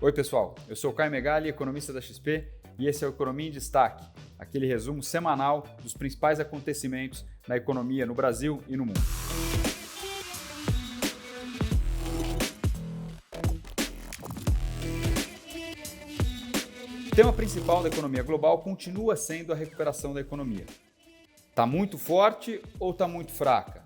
Oi pessoal, eu sou o Caio Megali, economista da XP, e esse é o Economia em Destaque, aquele resumo semanal dos principais acontecimentos na economia no Brasil e no mundo. O tema principal da economia global continua sendo a recuperação da economia. Está muito forte ou está muito fraca?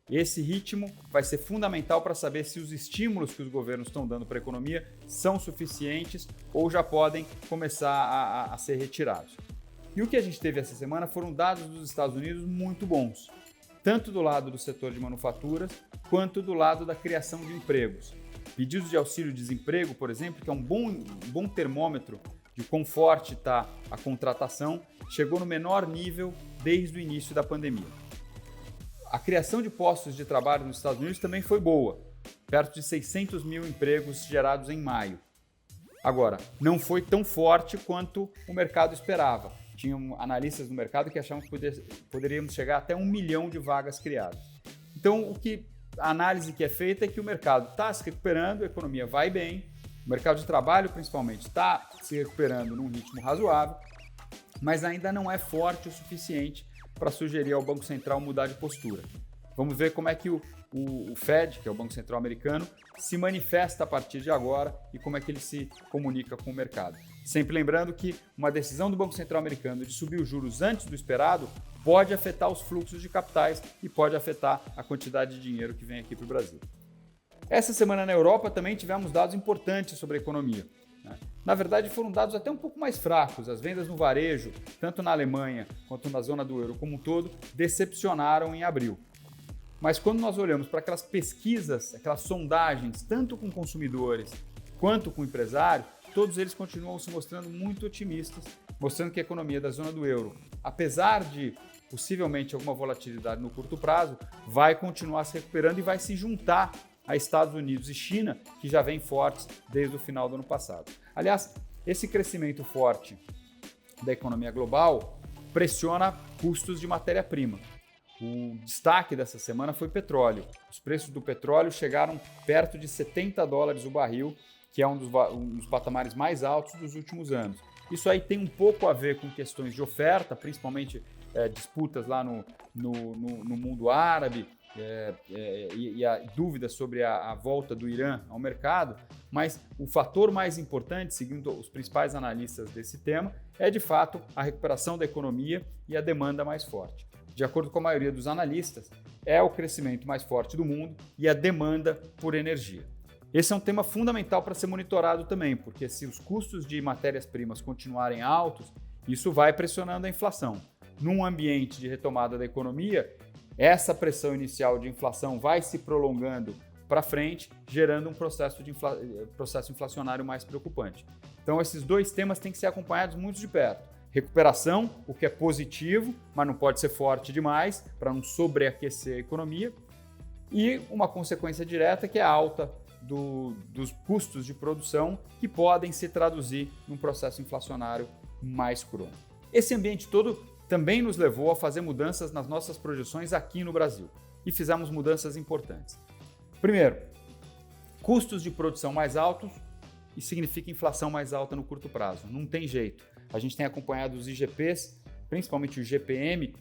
Esse ritmo vai ser fundamental para saber se os estímulos que os governos estão dando para a economia são suficientes ou já podem começar a ser retirados. E o que a gente teve essa semana foram dados dos Estados Unidos muito bons, tanto do lado do setor de manufaturas quanto do lado da criação de empregos. Pedidos de auxílio-desemprego, por exemplo, que é um bom termômetro de quão forte está a contratação, chegou no menor nível desde o início da pandemia. A criação de postos de trabalho nos Estados Unidos também foi boa, perto de 600 mil empregos gerados em maio. Agora, não foi tão forte quanto o mercado esperava. Tinham analistas no mercado que achavam que poderíamos chegar até 1 milhão de vagas criadas. Então, a análise que é feita é que o mercado está se recuperando, a economia vai bem, o mercado de trabalho, principalmente, está se recuperando num ritmo razoável, mas ainda não é forte o suficiente para sugerir ao Banco Central mudar de postura. Vamos ver como é que o Fed, que é o Banco Central americano, se manifesta a partir de agora e como é que ele se comunica com o mercado. Sempre lembrando que uma decisão do Banco Central americano de subir os juros antes do esperado pode afetar os fluxos de capitais e pode afetar a quantidade de dinheiro que vem aqui para o Brasil. Essa semana na Europa também tivemos dados importantes sobre a economia. Na verdade, foram dados até um pouco mais fracos. As vendas no varejo, tanto na Alemanha quanto na zona do euro como um todo, decepcionaram em abril. Mas quando nós olhamos para aquelas pesquisas, aquelas sondagens, tanto com consumidores quanto com empresários, todos eles continuam se mostrando muito otimistas, mostrando que a economia da zona do euro, apesar de possivelmente alguma volatilidade no curto prazo, vai continuar se recuperando e vai se juntar a Estados Unidos e China, que já vêm fortes desde o final do ano passado. Aliás, esse crescimento forte da economia global pressiona custos de matéria-prima. O destaque dessa semana foi petróleo. Os preços do petróleo chegaram perto de $70 o barril, que é um dos patamares mais altos dos últimos anos. Isso aí tem um pouco a ver com questões de oferta, principalmente disputas lá no mundo árabe, e a dúvida sobre a volta do Irã ao mercado, mas o fator mais importante, seguindo os principais analistas desse tema, é de fato a recuperação da economia e a demanda mais forte. De acordo com a maioria dos analistas, é o crescimento mais forte do mundo e a demanda por energia. Esse é um tema fundamental para ser monitorado também, porque se os custos de matérias-primas continuarem altos, isso vai pressionando a inflação. Num ambiente de retomada da economia, essa pressão inicial de inflação vai se prolongando para frente, gerando um processo inflacionário mais preocupante. Então, esses dois temas têm que ser acompanhados muito de perto. Recuperação, o que é positivo, mas não pode ser forte demais para não sobreaquecer a economia. E uma consequência direta que é a alta dos custos de produção, que podem se traduzir num processo inflacionário mais crônico. Esse ambiente todo também nos levou a fazer mudanças nas nossas projeções aqui no Brasil. E fizemos mudanças importantes. Primeiro, custos de produção mais altos e significa inflação mais alta no curto prazo. Não tem jeito. A gente tem acompanhado os IGPs, principalmente o GPM,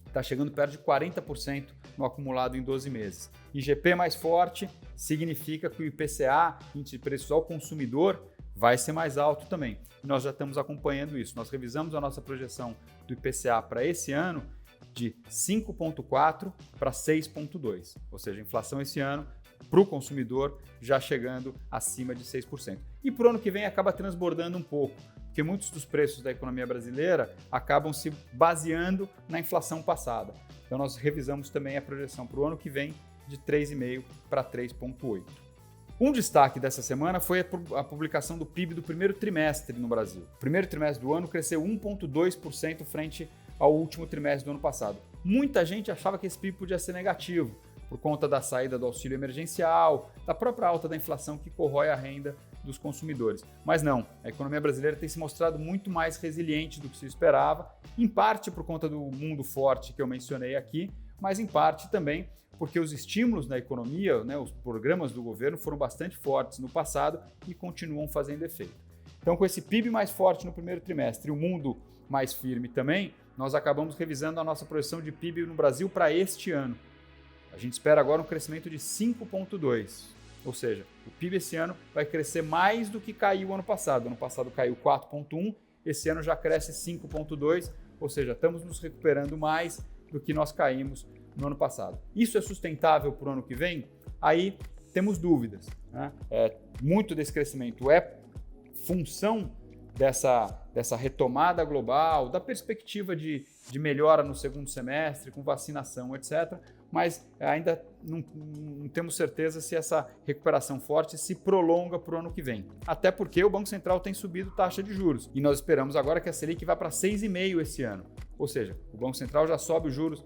está chegando perto de 40% no acumulado em 12 meses. IGP mais forte significa que o IPCA, índice de preços ao consumidor, vai ser mais alto também. E nós já estamos acompanhando isso. Nós revisamos a nossa projeção do IPCA para esse ano de 5,4 para 6,2. Ou seja, a inflação esse ano para o consumidor já chegando acima de 6%. E para o ano que vem acaba transbordando um pouco, porque muitos dos preços da economia brasileira acabam se baseando na inflação passada. Então nós revisamos também a projeção para o ano que vem de 3,5 para 3,8. Um destaque dessa semana foi a publicação do PIB do primeiro trimestre no Brasil. O primeiro trimestre do ano cresceu 1,2% frente ao último trimestre do ano passado. Muita gente achava que esse PIB podia ser negativo, por conta da saída do auxílio emergencial, da própria alta da inflação que corrói a renda dos consumidores. Mas não, a economia brasileira tem se mostrado muito mais resiliente do que se esperava, em parte por conta do mundo forte que eu mencionei aqui, mas em parte também porque os estímulos na economia, né, os programas do governo foram bastante fortes no passado e continuam fazendo efeito. Então, com esse PIB mais forte no primeiro trimestre e o mundo mais firme também, nós acabamos revisando a nossa projeção de PIB no Brasil para este ano. A gente espera agora um crescimento de 5,2%, ou seja, o PIB esse ano vai crescer mais do que caiu ano passado. Ano passado caiu 4,1%, esse ano já cresce 5,2%, ou seja, estamos nos recuperando mais do que nós caímos no ano passado. Isso é sustentável para o ano que vem? Aí temos dúvidas, né? Muito desse crescimento é função dessa retomada global, da perspectiva de melhora no segundo semestre, com vacinação, etc., mas ainda não temos certeza se essa recuperação forte se prolonga para o ano que vem. Até porque o Banco Central tem subido taxa de juros e nós esperamos agora que a Selic vá para 6,5% esse ano. Ou seja, o Banco Central já sobe os juros,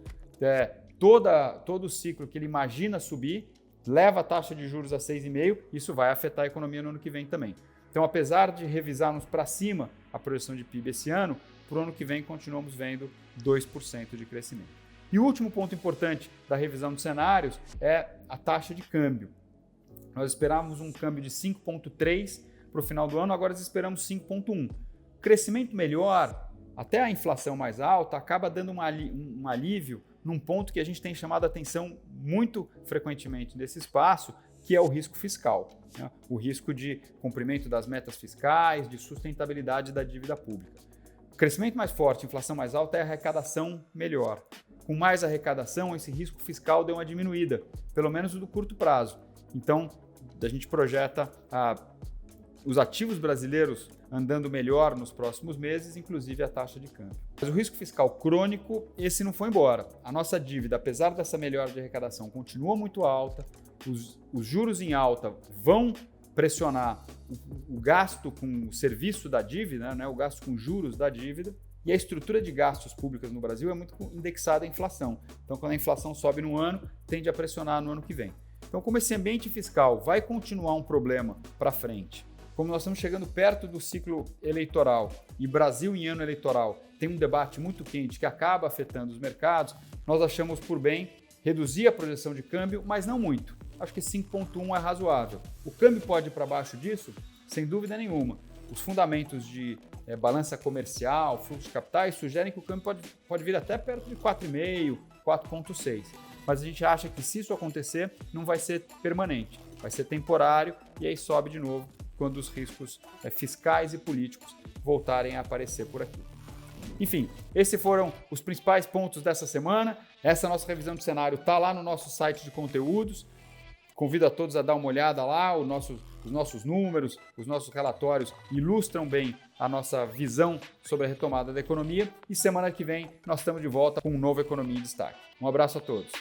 todo o ciclo que ele imagina subir, leva a taxa de juros a 6,5%, isso vai afetar a economia no ano que vem também. Então, apesar de revisarmos para cima a projeção de PIB esse ano, para o ano que vem continuamos vendo 2% de crescimento. E o último ponto importante da revisão de cenários é a taxa de câmbio. Nós esperávamos um câmbio de 5,3 para o final do ano, agora esperamos 5,1. Crescimento melhor, até a inflação mais alta, acaba dando um alívio num ponto que a gente tem chamado a atenção muito frequentemente nesse espaço, que é o risco fiscal, né? O risco de cumprimento das metas fiscais, de sustentabilidade da dívida pública. Crescimento mais forte, inflação mais alta é arrecadação melhor. Com mais arrecadação, esse risco fiscal deu uma diminuída, pelo menos no curto prazo. Então, a gente projeta os ativos brasileiros andando melhor nos próximos meses, inclusive a taxa de câmbio. Mas o risco fiscal crônico, esse não foi embora. A nossa dívida, apesar dessa melhora de arrecadação, continua muito alta, os juros em alta vão pressionar o gasto com o serviço da dívida, né, o gasto com juros da dívida, e a estrutura de gastos públicos no Brasil é muito indexada à inflação. Então, quando a inflação sobe no ano, tende a pressionar no ano que vem. Então, como esse ambiente fiscal vai continuar um problema para frente, como nós estamos chegando perto do ciclo eleitoral e Brasil em ano eleitoral tem um debate muito quente que acaba afetando os mercados, nós achamos por bem reduzir a projeção de câmbio, mas não muito. Acho que 5,1 é razoável. O câmbio pode ir para baixo disso? Sem dúvida nenhuma. Os fundamentos de balança comercial, fluxo de capitais, sugerem que o câmbio pode vir até perto de 4,5, 4,6. Mas a gente acha que se isso acontecer, não vai ser permanente, vai ser temporário e aí sobe de novo quando os riscos fiscais e políticos voltarem a aparecer por aqui. Enfim, esses foram os principais pontos dessa semana. Essa nossa revisão de cenário está lá no nosso site de conteúdos. Convido a todos a dar uma olhada lá, os nossos números, os nossos relatórios ilustram bem a nossa visão sobre a retomada da economia e semana que vem nós estamos de volta com um novo Economia em Destaque. Um abraço a todos.